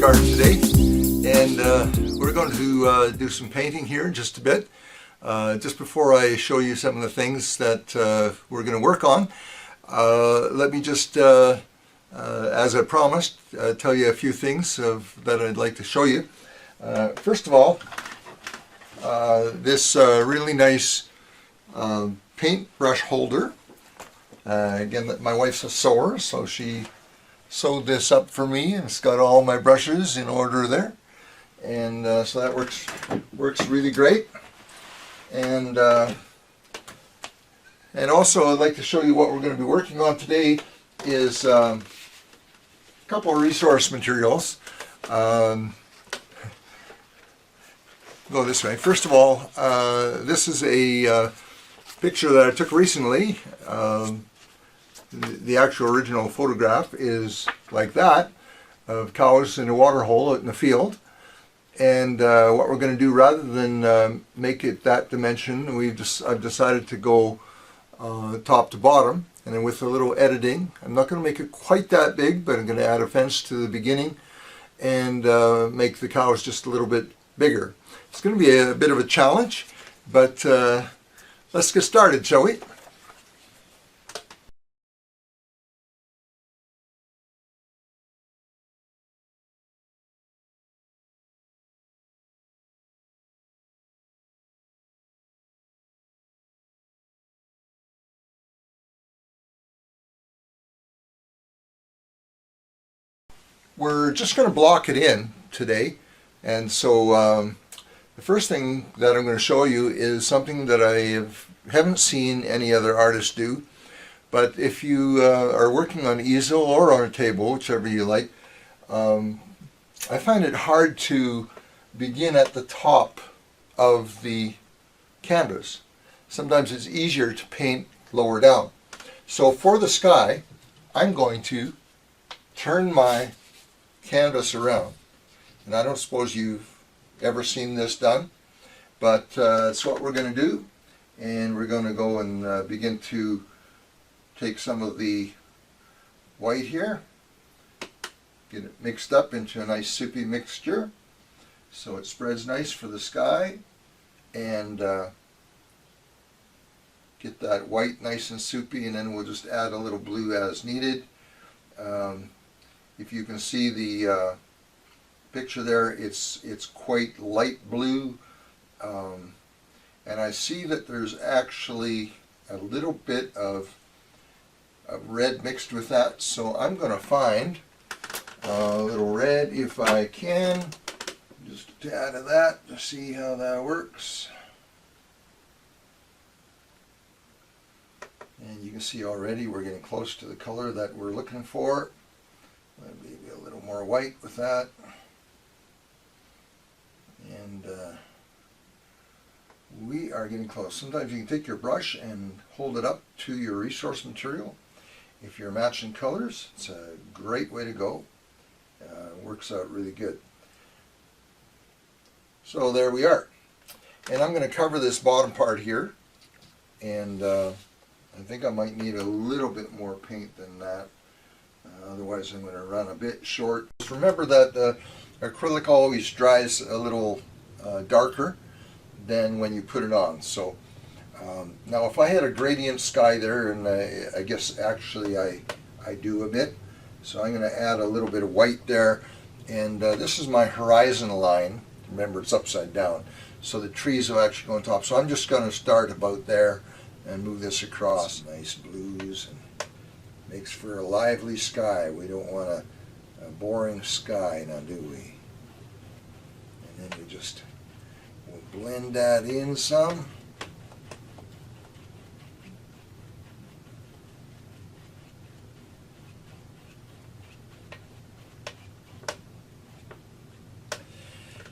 garden today, and we're going to do some painting here in just a bit. Just before I show you some of the things that we're going to work on, let me just, as I promised, tell you a few things that I'd like to show you. First of all, this really nice paintbrush holder. Again, my wife's a sewer, so she sewed this up for me, and it's got all my brushes in order there, and so that works really great. And also I'd like to show you what we're going to be working on today is a couple of resource materials. Go this way. First of all, this is a picture that I took recently. The actual original photograph is like that, of cows in a water hole out in the field. And what we're going to do, rather than make it that dimension, I've decided to go top to bottom, and then with a little editing, I'm not going to make it quite that big, but I'm going to add a fence to the beginning and make the cows just a little bit bigger. It's going to be a bit of a challenge, but let's get started, shall we? We're just going to block it in today, and so the first thing that I'm going to show you is something that I haven't seen any other artist do. But if you are working on easel or on a table, whichever you like, I find it hard to begin at the top of the canvas. Sometimes it's easier to paint lower down. So for the sky, I'm going to turn my canvas around, and I don't suppose you've ever seen this done, but it's what we're going to do. And we're going to go and begin to take some of the white here, get it mixed up into a nice soupy mixture so it spreads nice for the sky, and get that white nice and soupy, and then we'll just add a little blue as needed. If you can see the picture there, it's quite light blue, and I see that there's actually a little bit of red mixed with that, so I'm going to find a little red if I can, just a tad of that to see how that works. And you can see already we're getting close to the color that we're looking for. Maybe a little more white with that, and we are getting close. Sometimes you can take your brush and hold it up to your resource material. If you're matching colors, it's a great way to go. Works out really good. So there we are, and I'm going to cover this bottom part here, and I think I might need a little bit more paint than that. Otherwise I'm going to run a bit short. Just remember that acrylic always dries a little darker than when you put it on. So now if I had a gradient sky there, and I guess actually I do a bit, so I'm going to add a little bit of white there, and this is my horizon line. Remember, it's upside down, so the trees will actually go on top. So I'm just going to start about there and move this across. Nice blues, and makes for a lively sky. We don't want a boring sky now, do we? And then we'll blend that in some.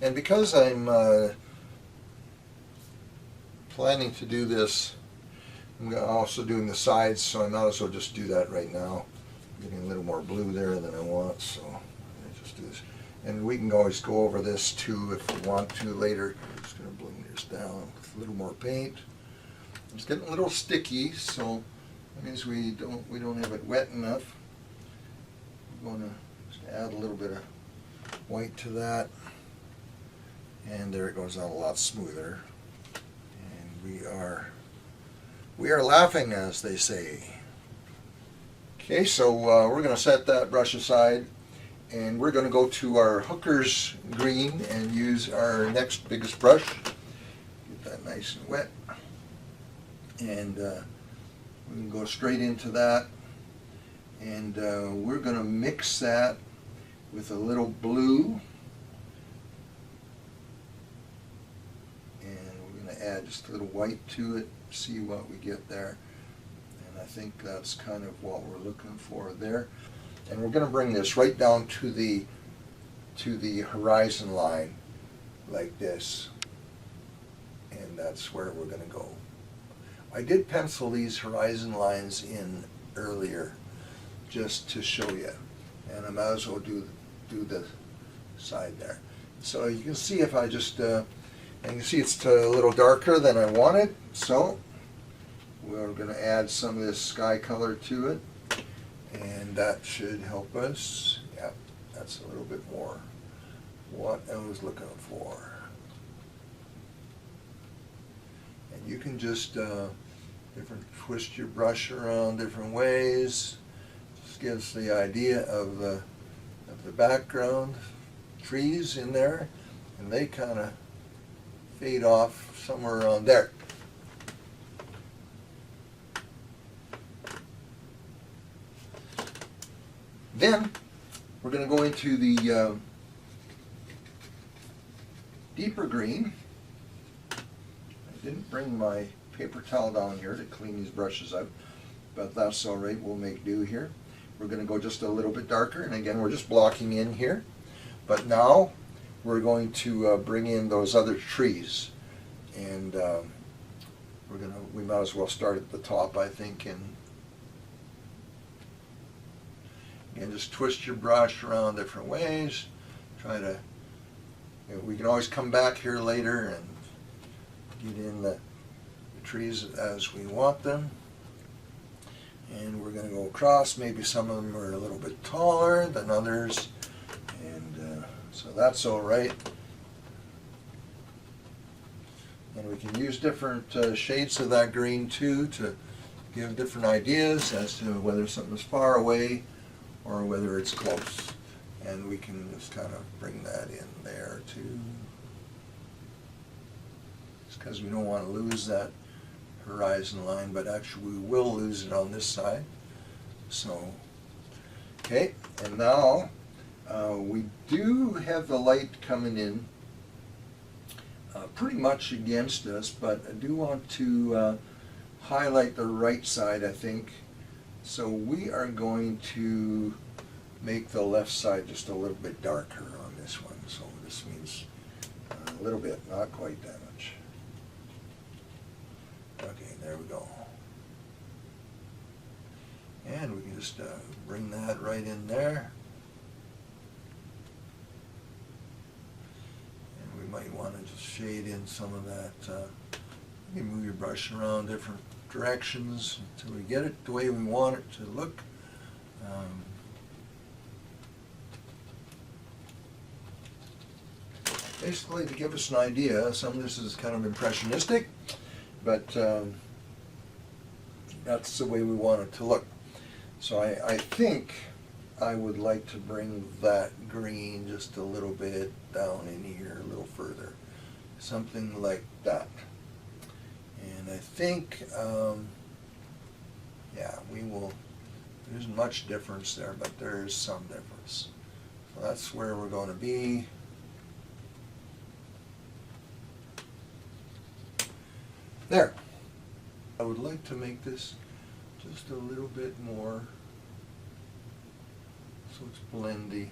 And because I'm planning to do this, I'm also doing the sides, so I might as well just do that right now. I'm getting a little more blue there than I want, so I just do this. And we can always go over this too if we want to later. I'm just going to bring this down with a little more paint. It's getting a little sticky, so that means we don't have it wet enough. We're going to just add a little bit of white to that, and there it goes out a lot smoother. And we are laughing, as they say. Okay, so we're going to set that brush aside, and we're going to go to our Hooker's green and use our next biggest brush. Get that nice and wet, and we can go straight into that, and we're going to mix that with a little blue, and we're going to add just a little white to it, see what we get there. And I think that's kind of what we're looking for there. And we're going to bring this right down to the horizon line like this, and that's where we're going to go. I did pencil these horizon lines in earlier just to show you, and I might as well do the side there. So you can see if I just, and you can see it's a little darker than I wanted, so we're going to add some of this sky color to it, and that should help us. Yeah, that's a little bit more what I was looking for. And you can just twist your brush around different ways. Just gives the idea of the background trees in there, and they kind of fade off somewhere around there. Then we're going to go into the deeper green. I didn't bring my paper towel down here to clean these brushes out, but that's all right, we'll make do here. We're going to go just a little bit darker, and again we're just blocking in here, but now we're going to bring in those other trees, and we might as well start at the top, I think, and just twist your brush around different ways. Try to, we can always come back here later and get in the trees as we want them. And we're going to go across. Maybe some of them are a little bit taller than others, and so that's all right. And we can use different shades of that green too to give different ideas as to whether something's far away or whether it's close. And we can just kind of bring that in there too. Just because we don't want to lose that horizon line, but actually we will lose it on this side. So, okay, and now we do have the light coming in pretty much against us, but I do want to highlight the right side, I think. So we are going to make the left side just a little bit darker on this one. So this means a little bit, not quite that much. Okay, there we go. And we can just bring that right in there. And we might want to just shade in some of that. You can move your brush around different directions until we get it the way we want it to look. Basically, to give us an idea, some of this is kind of impressionistic, but that's the way we want it to look. So I think I would like to bring that green just a little bit down in here, a little further. Something like that. And I think, yeah, there isn't much difference there, but there is some difference. So that's where we're going to be. There. I would like to make this just a little bit more so it's blendy.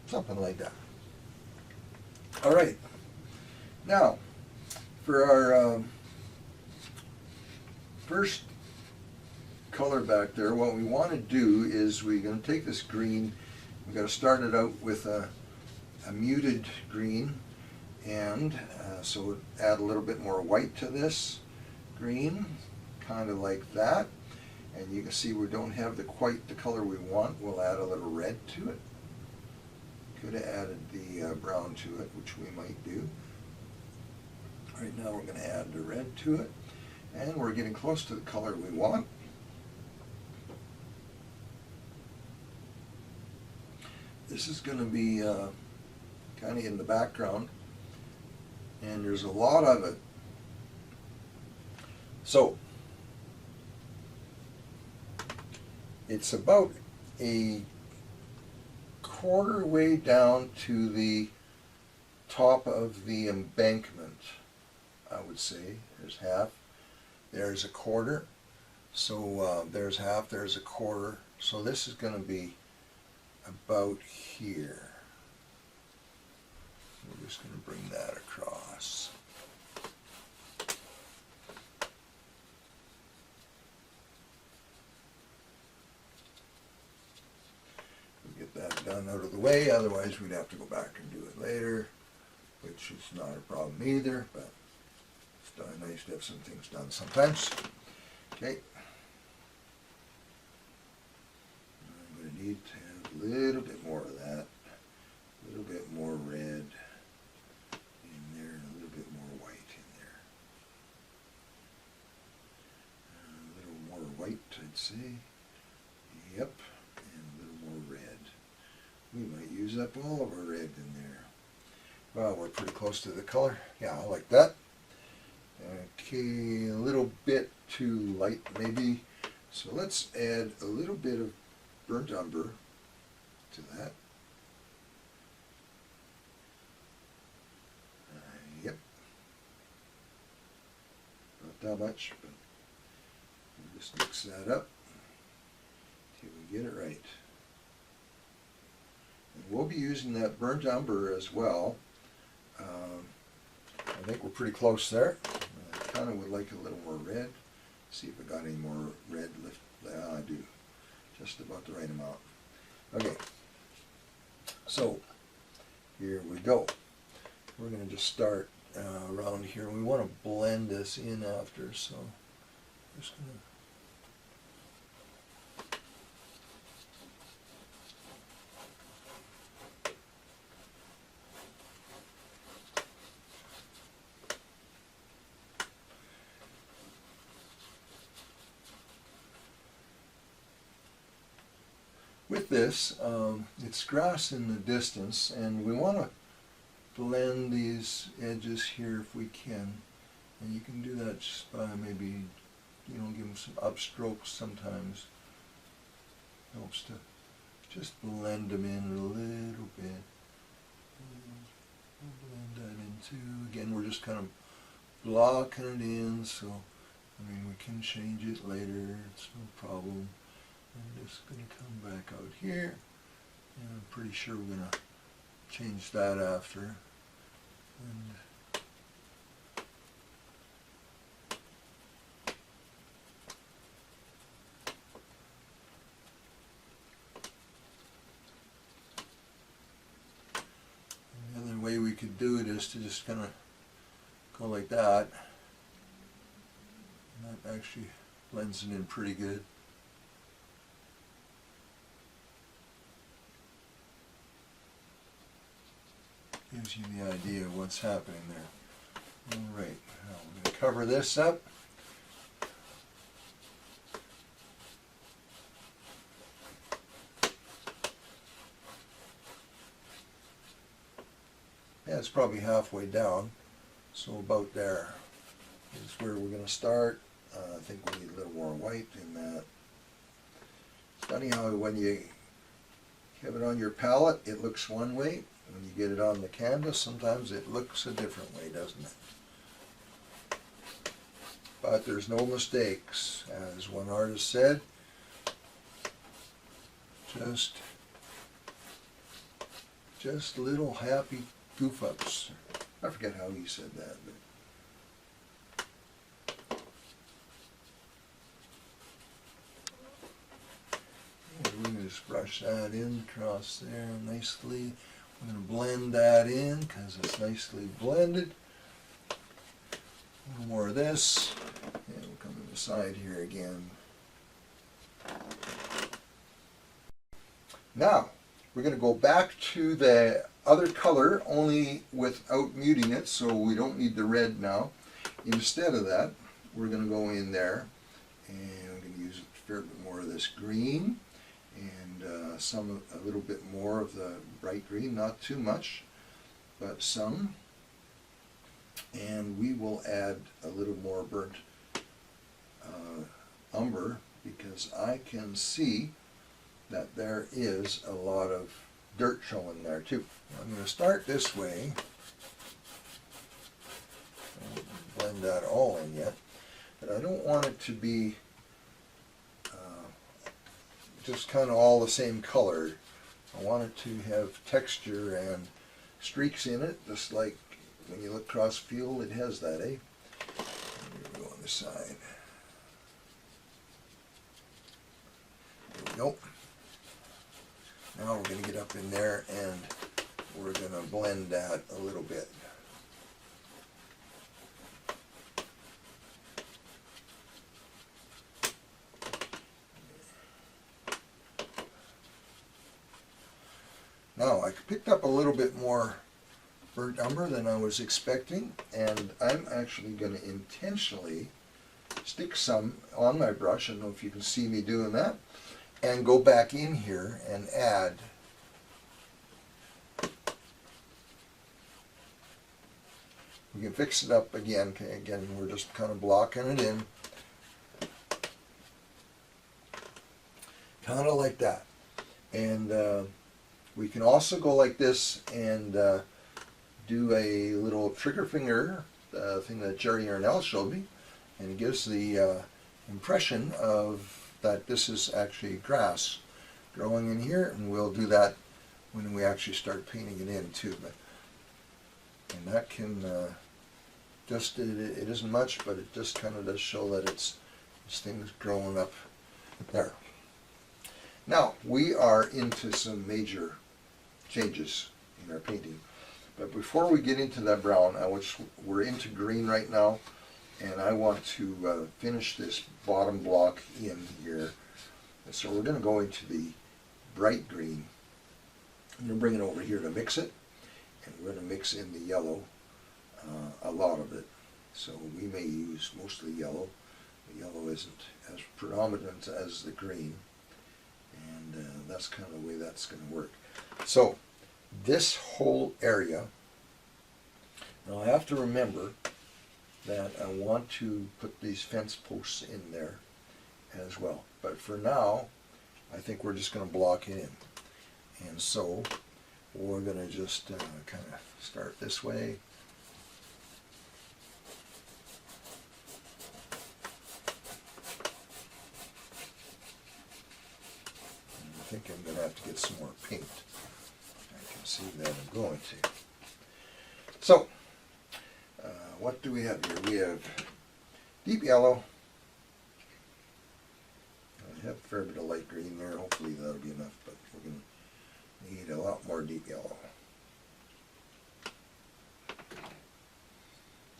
Something like that. All right. Now, for our first color back there, what we want to do is we're going to take this green, we've got to start it out with a muted green, and so add a little bit more white to this, green, kind of like that. And you can see we don't have quite the color we want. We'll add a little red to it. Could have added the brown to it, which we might do. Right now we're going to add the red to it. And we're getting close to the color we want. This is going to be kind of in the background. And there's a lot of it. So, it's about a quarter way down to the top of the embankment, I would say. There's half, there's a quarter, so there's half, there's a quarter, so this is going to be about here. We're just going to bring that across. Get that done out of the way, otherwise we'd have to go back and do it later, which is not a problem either, but it's nice to have some things done sometimes. Okay. I'm going to need to have a little bit more of that, a little bit more red in there, and a little bit more white in there. A little more white, I'd say. Yep. Red. We might use up all of our red in there. Well, we're pretty close to the color. Yeah, I like that. Okay, a little bit too light maybe. So let's add a little bit of burnt umber to that. Yep. Not that much, but we'll just mix that up till we get it right. And we'll be using that burnt umber as well. I think we're pretty close there. I kind of would like a little more red. See if I got any more red left. I do. Just about the right amount. Okay. So, here we go. We're going to just start around here. We want to blend this in after, so I'm just going to with this, it's grass in the distance, and we want to blend these edges here if we can. And you can do that just by maybe, give them some upstrokes sometimes. Helps to just blend them in a little bit. We'll blend that in too. Again, we're just kind of blocking it in, so, we can change it later, it's no problem. I'm just going to come back out here, and I'm pretty sure we're going to change that after. And the other way we could do it is to just kind of go like that. And that actually blends it in pretty good. Gives you the idea of what's happening there. Alright, now we're going to cover this up. Yeah, it's probably halfway down, so about there is where we're going to start. I think we need a little more white in that. It's funny how when you have it on your palette, it looks one way. When you get it on the canvas, sometimes it looks a different way, doesn't it? But there's no mistakes. As one artist said, just little happy goof-ups. I forget how he said that. But we're going to just brush that in across there nicely. I'm going to blend that in because it's nicely blended. A little more of this, the side here again. Now, we're going to go back to the other color, only without muting it, so we don't need the red now. Instead of that, we're going to go in there, and we're going to use a fair bit more of this green, and a little bit more of the bright green, not too much, but some. And we will add a little more burnt umber, because I can see that there is a lot of dirt showing there too. I'm going to start this way. I won't blend that all in yet, but I don't want it to be just kind of all the same color. I want it to have texture and streaks in it, just like when you look across the field, it has that, eh? Here we go on this side. There we go. Now we're going to get up in there and we're going to blend that a little bit. Now I picked up a little bit more burnt umber than I was expecting, and I'm actually going to intentionally stick some on my brush. I don't know if you can see me doing that, and go back in here and add we can fix it up again. Okay, again, we're just kind of blocking it in, kind of like that. And we can also go like this and do a little trigger finger thing that Jerry Yarnell showed me, and it gives the impression of that this is actually grass growing in here, and we'll do that when we actually start painting it in too. But and that can just it isn't much, but it just kind of does show that it's things growing up there. Now we are into some major changes in our painting, but before we get into that brown, we're into green right now, and I want to finish this bottom block in here. And so we're going to go into the bright green. I'm going to bring it over here to mix it, and we're going to mix in the yellow, a lot of it. So we may use mostly yellow. The yellow isn't as predominant as the green, and that's kind of the way that's going to work. So this whole area, now I have to remember that I want to put these fence posts in there as well. But for now, I think we're just going to block it in. And so we're going to just kind of start this way. And I think I'm going to have to get some more paint. I can see that I'm going to. So, what do we have here? We have deep yellow. I have a fair bit of light green there. Hopefully that'll be enough, but we're going to need a lot more deep yellow.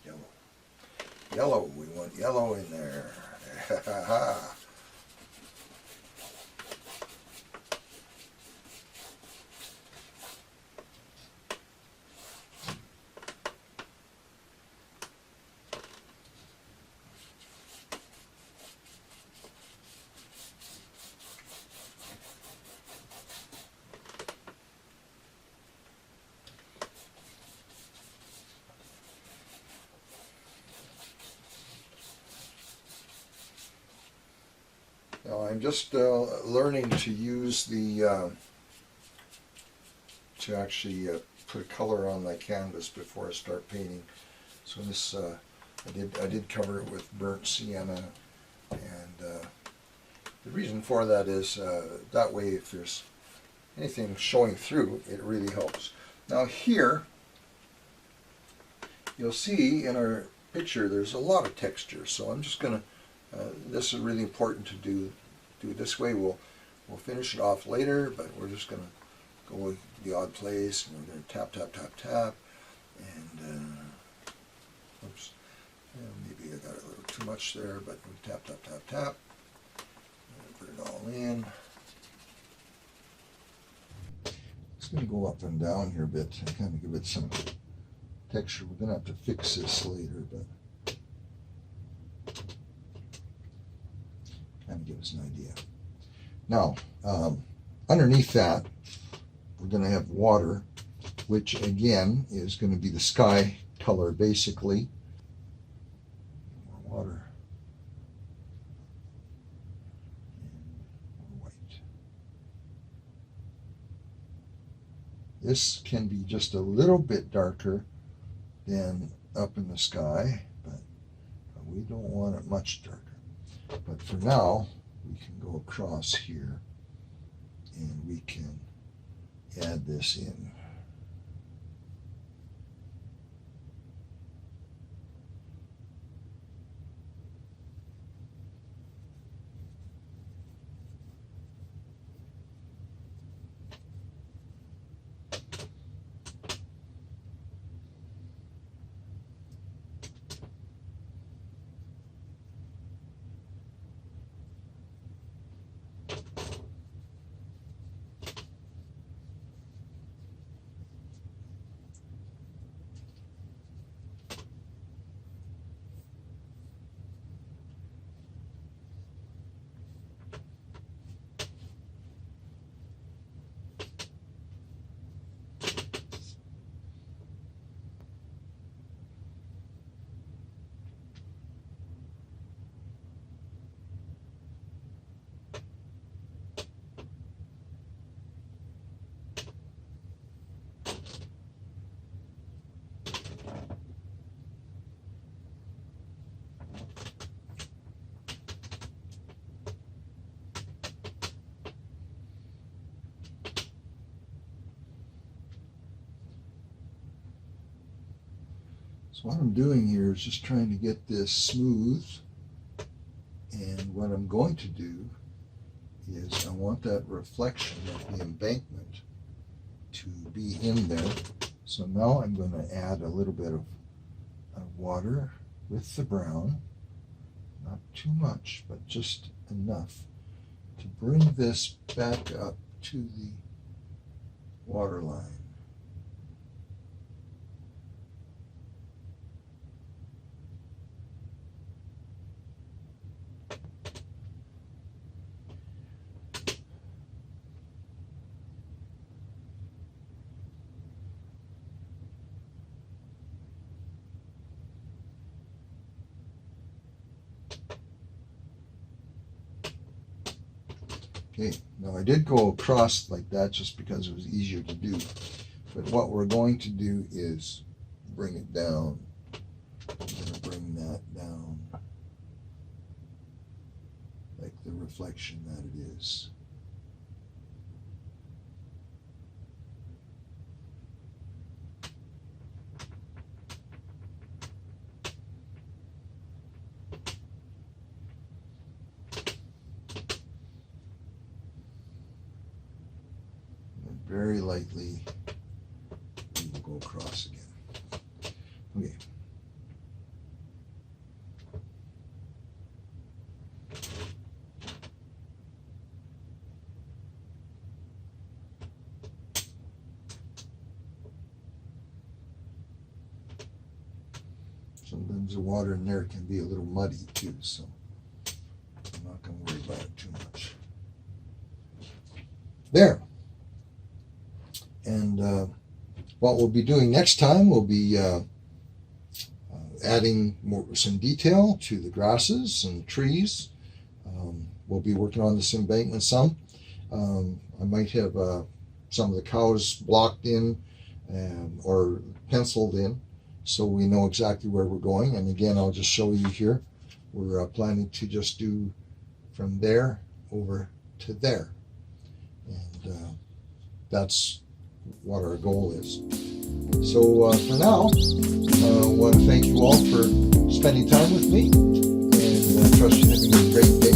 Yellow. Yellow. We want yellow in there. Now I'm just learning to use the to actually put a color on my canvas before I start painting. So this I did cover it with burnt sienna, and the reason for that is that way if there's anything showing through, it really helps. Now here you'll see in our picture there's a lot of texture, so I'm just going to this is really important to do it this way. We'll finish it off later, but we're just going to go with the odd place, and we're going to tap, tap, tap, tap, and oops, maybe I got it a little too too much there, but we tap, tap, tap, tap. Put it all in. It's going to go up and down here a bit and kind of give it some texture. We're going to have to fix this later, but kind of give us an idea. Now, underneath that, we're going to have water, which again is going to be the sky color basically. More water. And more white. This can be just a little bit darker than up in the sky, but we don't want it much darker. But for now, we can go across here and we can add this in. So what I'm doing here is just trying to get this smooth, and what I'm going to do is I want that reflection of the embankment to be in there. So now I'm going to add a little bit of water with the brown, not too much, but just enough to bring this back up to the water line. Okay, now I did go across like that just because it was easier to do, but what we're going to do is bring it down. I'm going to bring that down like the reflection that it is. Very lightly, we will go across again. Okay. Sometimes the water in there can be a little muddy too, so I'm not going to worry about it too much. There. And what we'll be doing next time will be adding some detail to the grasses and trees. We'll be working on this embankment some. I might have some of the cows blocked in or penciled in so we know exactly where we're going. And again, I'll just show you here. We're planning to just do from there over to there. And that's what our goal is. So for now, I want to thank you all for spending time with me, and I trust you're having a great day.